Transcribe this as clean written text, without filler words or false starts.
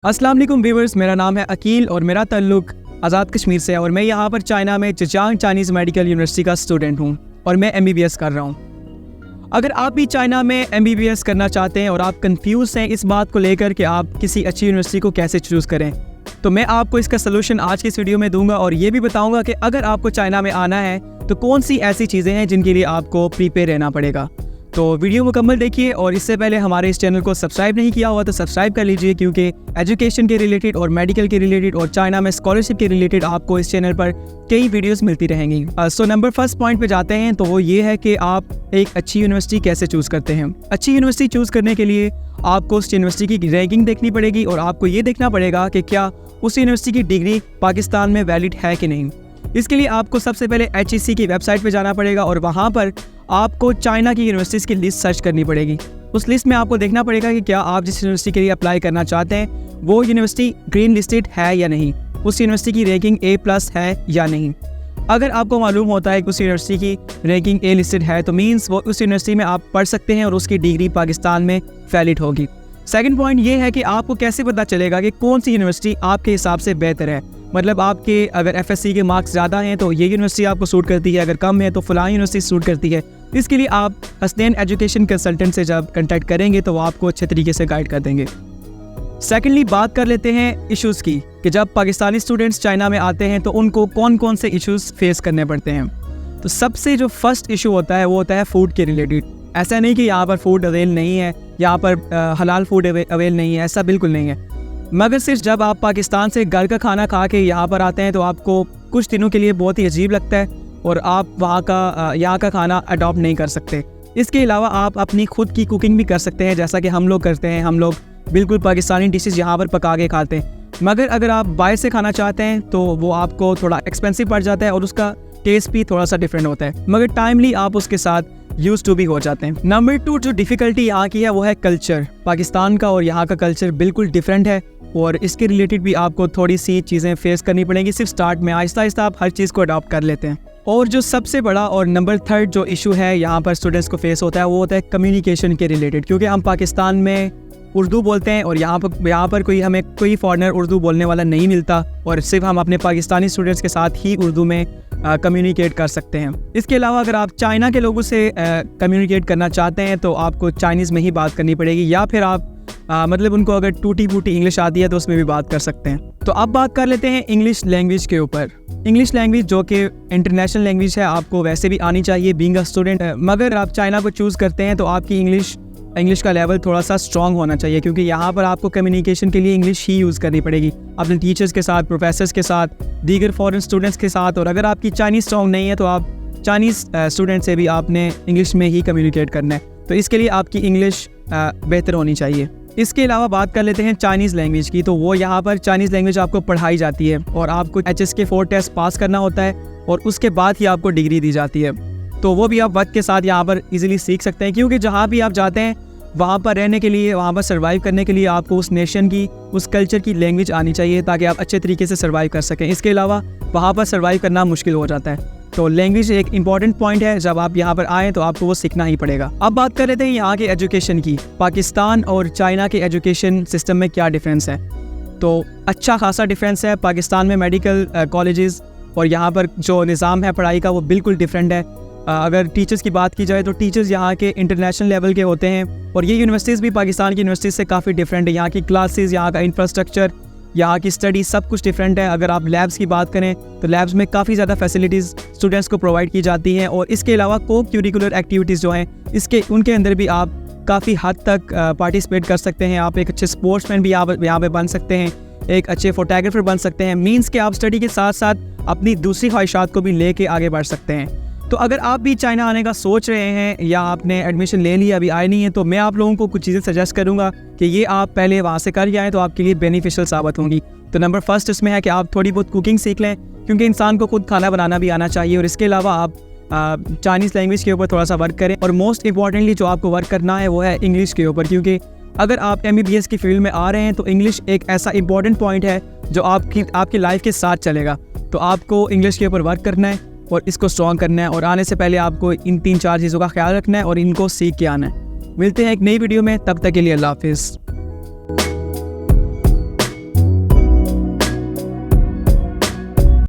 अस्सलाम वालेकुम व्यूअर्स, मेरा नाम है अकील और मेरा ताल्लुक आज़ाद कश्मीर से है और मैं यहाँ पर चाइना में जिचांग चाइनीज़ मेडिकल यूनिवर्सिटी का स्टूडेंट हूँ और मैं MBBS कर रहा हूँ। अगर आप भी चाइना में MBBS करना चाहते हैं और आप कंफ्यूज हैं इस बात को लेकर कि आप किसी अच्छी यूनिवर्सिटी को कैसे चूज़ करें, तो मैं आपको इसका सलूशन आज की इस वीडियो में दूंगा और ये भी बताऊँगा कि अगर आपको चाइना में आना है तो कौन सी ऐसी चीज़ें हैं जिनके लिए आपको प्रीपेयर रहना पड़ेगा। तो वीडियो मुकम्मल देखिए और इससे पहले हमारे इस चैनल को सब्सक्राइब नहीं किया हुआ तो सब्सक्राइब कर लीजिए, क्योंकि एजुकेशन के रिलेटेड और मेडिकल के रिलेटेड और चाइना में स्कॉलरशिप के रिलेटेड आपको इस चैनल पर कई वीडियोस मिलती रहेंगी। सो नंबर फर्स्ट पॉइंट पे जाते हैं, तो वो ये है कि आप एक अच्छी यूनिवर्सिटी कैसे चूज़ करते हैं। अच्छी यूनिवर्सिटी चूज़ करने के लिए आपको उस यूनिवर्सिटी की रैंकिंग देखनी पड़ेगी और आपको ये देखना पड़ेगा कि क्या उस यूनिवर्सिटी की डिग्री पाकिस्तान में वैलिड है कि नहीं। इसके लिए आपको सबसे पहले HEC की वेबसाइट पर जाना पड़ेगा और वहाँ पर आपको चाइना की यूनिवर्सिटीज़ की लिस्ट सर्च करनी पड़ेगी। उस लिस्ट में आपको देखना पड़ेगा कि क्या आप जिस यूनिवर्सिटी के लिए अप्लाई करना चाहते हैं वो यूनिवर्सिटी ग्रीन लिस्टेड है या नहीं, उस यूनिवर्सिटी की रैंकिंग A+ है या नहीं। अगर आपको मालूम होता है कि उस यूनिवर्सिटी की रैंकिंग A लिस्टेड है तो मीन्स वो उस यूनिवर्सिटी में आप पढ़ सकते हैं और उसकी डिग्री पाकिस्तान में वैलिड होगी। सेकंड पॉइंट ये है कि आपको कैसे पता चलेगा कि कौन सी यूनिवर्सिटी आपके हिसाब से बेहतर है। मतलब आपके अगर FSC के मार्क्स ज़्यादा हैं तो ये यूनिवर्सिटी आपको सूट करती है, अगर कम है तो फ़लाँ यूनिवर्सिटी सूट करती है। इसके लिए आप हसनैन एजुकेशन कंसल्टेंट से जब कंटेक्ट करेंगे तो वो आपको अच्छे तरीके से गाइड कर देंगे। सेकेंडली बात कर लेते हैं इश्यूज़ की कि जब पाकिस्तानी स्टूडेंट्स चाइना में आते हैं तो उनको कौन कौन से इश्यूज़ फेस करने पड़ते हैं। तो सबसे जो फर्स्ट इशू होता है वो होता है फूड के रिलेटेड। ऐसा नहीं कि यहाँ पर फूड अवेल नहीं है, यहाँ पर हलाल फूड अवेल नहीं है, ऐसा बिल्कुल नहीं है। मगर सिर्फ जब आप पाकिस्तान से घर का खाना खा के यहाँ पर आते हैं तो आपको कुछ दिनों के लिए बहुत ही अजीब लगता है और आप यहाँ का खाना अडॉप्ट नहीं कर सकते। इसके अलावा आप अपनी खुद की कुकिंग भी कर सकते हैं, जैसा कि हम लोग करते हैं। हम लोग बिल्कुल पाकिस्तानी डिशेस यहाँ पर पका के खाते हैं। मगर अगर आप बाहर से खाना चाहते हैं तो वो आपको थोड़ा एक्सपेंसिव पड़ जाता है और उसका टेस्ट भी थोड़ा सा डिफरेंट होता है, मगर टाइमली आप उसके साथ यूज टू भी हो जाते हैं। नंबर 2 जो डिफ़िकल्टी यहाँ की है वो है कल्चर। पाकिस्तान का और यहाँ का कल्चर बिल्कुल डिफरेंट है और इसके रिलेटेड भी आपको थोड़ी सी चीज़ें फेस करनी पड़ेंगी। सिर्फ स्टार्ट में आहिस्ता आहिस्ता आप हर चीज़ को अडॉप्ट कर लेते हैं। और जो सबसे बड़ा और नंबर 3 जो इशू है यहाँ पर स्टूडेंट्स को फेस होता है वो होता है कम्युनिकेशन के रिलेटेड, क्योंकि हम पाकिस्तान में उर्दू बोलते हैं और यहाँ पर हमें कोई फॉरेनर उर्दू बोलने वाला नहीं मिलता और सिर्फ हम अपने पाकिस्तानी स्टूडेंट्स के साथ ही उर्दू में कम्युनिकेट कर सकते हैं। इसके अलावा अगर आप चाइना के लोगों से कम्युनिकेट करना चाहते हैं तो आपको चाइनीज़ में ही बात करनी पड़ेगी, या फिर आप मतलब उनको अगर टूटी फूटी इंग्लिश आती है तो उसमें भी बात कर सकते हैं। तो अब बात कर लेते हैं इंग्लिश लैंग्वेज के ऊपर। इंग्लिश लैंग्वेज जो कि इंटरनेशनल लैंग्वेज है आपको वैसे भी आनी चाहिए बीइंग अ स्टूडेंट, मगर आप चाइना को चूज़ करते हैं तो आपकी इंग्लिश का लेवल थोड़ा सा स्ट्रॉन्ग होना चाहिए, क्योंकि यहाँ पर आपको कम्युनिकेशन के लिए इंग्लिश ही यूज़ करनी पड़ेगी अपने टीचर्स के साथ, प्रोफेसर्स के साथ, दीगर फॉरेन स्टूडेंट्स के साथ। और अगर आपकी चाइनीज़ स्ट्रॉन्ग नहीं है तो आप चाइनीज़ स्टूडेंट से भी आपने इंग्लिश में ही कम्युनिकेट करना है, तो इसके लिए आपकी इंग्लिश बेहतर होनी चाहिए। इसके अलावा बात कर लेते हैं चाइनीज़ लैंग्वेज की। तो वो यहाँ पर चाइनीज़ लैंग्वेज आपको पढ़ाई जाती है और आपको HSK 4 टेस्ट पास करना होता है और उसके बाद ही आपको डिग्री दी जाती है। तो वो भी आप वक्त के साथ यहाँ पर इजीली सीख सकते हैं, क्योंकि जहाँ भी आप जाते हैं वहाँ पर रहने के लिए, वहाँ पर सर्वाइव करने के लिए आपको उस नेशन की, उस कल्चर की लैंग्वेज आनी चाहिए ताकि आप अच्छे तरीके से सर्वाइव कर सकें। इसके अलावा वहाँ पर सर्वाइव करना मुश्किल हो जाता है, तो लैंग्वेज एक इंपॉर्टेंट पॉइंट है। जब आप यहाँ पर आएँ तो आपको वो सीखना ही पड़ेगा। अब बात कर लेते हैं यहाँ के एजुकेशन की। पाकिस्तान और चाइना के एजुकेशन सिस्टम में क्या डिफरेंस है। तो अच्छा खासा डिफरेंस है। पाकिस्तान में मेडिकल कॉलेजेस और यहाँ पर जो निज़ाम है पढ़ाई का वो बिल्कुल डिफरेंट है। अगर टीचर्स की बात की जाए तो टीचर्स यहाँ के इंटरनेशनल लेवल के होते हैं और ये यूनिवर्सिटीज़ भी पाकिस्तान की यूनिवर्सिटीज़ से काफ़ी डिफरेंट है। यहाँ की क्लासेस, यहाँ का इंफ्रास्ट्रक्चर, यहाँ की स्टडी सब कुछ डिफरेंट है। अगर आप लैब्स की बात करें तो लैब्स में काफ़ी ज़्यादा फैसिलिटीज़ स्टूडेंट्स को प्रोवाइड की जाती हैं और इसके अलावा को करिकुलर एक्टिविटीज़ जो हैं उनके अंदर भी आप काफ़ी हद तक पार्टिसिपेट कर सकते हैं। आप एक अच्छे स्पोर्ट्समैन भी यहाँ पे बन सकते हैं, एक अच्छे फोटोग्राफर बन सकते हैं। मीन्स कि आप स्टडी के साथ साथ अपनी दूसरी ख्वाहिशात को भी लेके आगे बढ़ सकते हैं। तो अगर आप भी चाइना आने का सोच रहे हैं या आपने एडमिशन ले लिया, अभी आए नहीं है, तो मैं आप लोगों को कुछ चीज़ें सजेस्ट करूंगा कि ये आप पहले वहाँ से कर आएँ तो आपके लिए बेनिफिशियल साबित होंगी। तो नंबर फर्स्ट इसमें है कि आप थोड़ी बहुत कुकिंग सीख लें, क्योंकि इंसान को खुद खाना बनाना भी आना चाहिए। और इसके अलावा आप चाइनीज़ लैंग्वेज के ऊपर थोड़ा सा वर्क करें और मोस्ट इंपॉर्टेंटली जो आपको वर्क करना है वो है इंग्लिश के ऊपर, क्योंकि अगर आप MBBS की फील्ड में आ रहे हैं तो इंग्लिश एक ऐसा इंपॉर्टेंट पॉइंट है जो आपकी लाइफ के साथ चलेगा। तो आपको इंग्लिश के ऊपर वर्क करना है और इसको स्ट्रॉन्ग करना है और आने से पहले आपको इन 3-4 चीज़ों का ख्याल रखना है और इनको सीख के आना है। मिलते हैं एक नई वीडियो में, तब तक के लिए अल्लाह हाफिज़।